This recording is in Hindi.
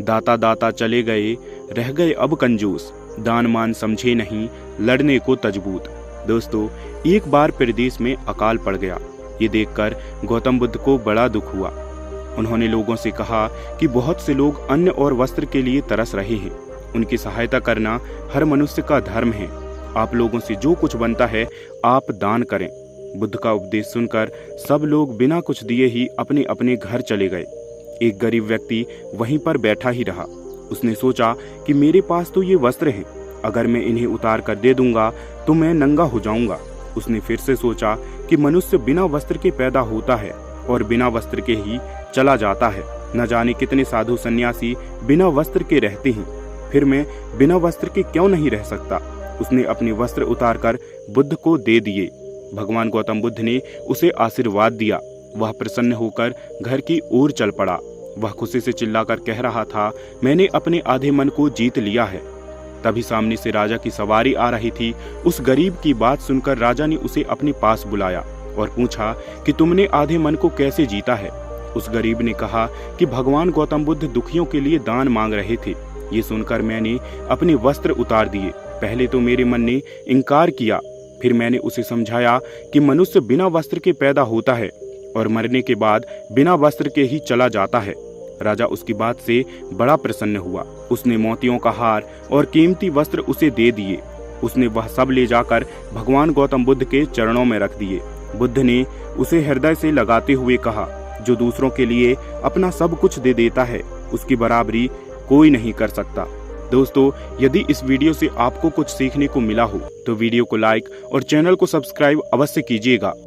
दाता दाता चले गए, रह गए अब कंजूस, दान मान समझे नहीं, लड़ने को तजबूत। दोस्तों, एक बार प्रदेश में अकाल पड़ गया। ये देखकर गौतम बुद्ध को बड़ा दुख हुआ। उन्होंने लोगों से कहा कि बहुत से लोग अन्न और वस्त्र के लिए तरस रहे हैं। उनकी सहायता करना हर मनुष्य का धर्म है। आप लोगों से जो कुछ बनता है आप दान करें। बुद्ध का उपदेश सुनकर सब लोग बिना कुछ दिए ही अपने अपने घर चले गए। एक गरीब व्यक्ति वहीं पर बैठा ही रहा। उसने सोचा कि मेरे पास तो ये वस्त्र हैं, अगर मैं इन्हें उतार कर दे दूंगा तो मैं नंगा हो जाऊंगा। उसने फिर से सोचा कि मनुष्य बिना वस्त्र के पैदा होता है और बिना वस्त्र के ही चला जाता है। न जाने कितने साधु सन्यासी बिना वस्त्र के रहते हैं, फिर मैं बिना वस्त्र के क्यों नहीं रह सकता। उसने अपने वस्त्र उतारकर बुद्ध को दे दिए। भगवान गौतम बुद्ध ने उसे आशीर्वाद दिया। वह प्रसन्न होकर घर की ओर चल पड़ा। वह खुशी से चिल्लाकर कह रहा था, मैंने अपने आधे मन को जीत लिया है। तभी सामने से राजा की सवारी आ रही थी। उस गरीब की बात सुनकर राजा ने उसे अपने पास बुलाया और पूछा कि तुमने आधे मन को कैसे जीता है। उस गरीब ने कहा कि भगवान गौतम बुद्ध दुखियों के लिए दान मांग रहे थे। ये सुनकर मैंने अपने वस्त्र उतार दिए। पहले तो मेरे मन ने इनकार किया, फिर मैंने उसे समझाया कि मनुष्य बिना वस्त्र के पैदा होता है और मरने के बाद बिना वस्त्र के ही चला जाता है। राजा उसकी बात से बड़ा प्रसन्न हुआ। उसने मोतियों का हार और कीमती वस्त्र उसे दे दिए। उसने वह सब ले जाकर भगवान गौतम बुद्ध के चरणों में रख दिए। बुद्ध ने उसे हृदय से लगाते हुए कहा, जो दूसरों के लिए अपना सब कुछ दे देता है उसकी बराबरी कोई नहीं कर सकता। दोस्तों, यदि इस वीडियो से आपको कुछ सीखने को मिला हो तो वीडियो को लाइक और चैनल को सब्सक्राइब अवश्य कीजिएगा।